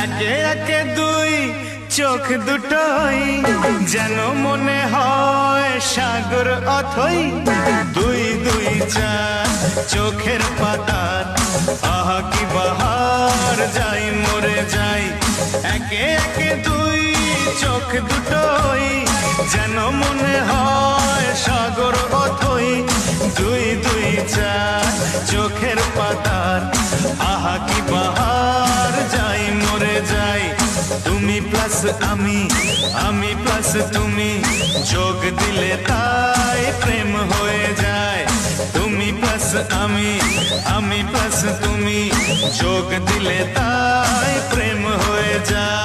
একে একে দুই চোখ দুটোই যেন মনে হয় সাগর অথই। দুই দুই চার চোখের পাতার আহা কি বাহার, যাই মরে যাই। একে একে দুই চোখ দুটোই যেন মনে হয় সাগর অথই। দুই দুই চার চোখের পাতার আহা কি বাহার, যাই মরে যাই। তুমি প্লাস আমি, আমি প্লাস তুমি, যোগ দিলে তাই প্রেম হয়ে যায়। তুমি প্লাস আমি, আমি প্লাস তুমি, যোগ দিলে তাই প্রেম হয়ে যায়।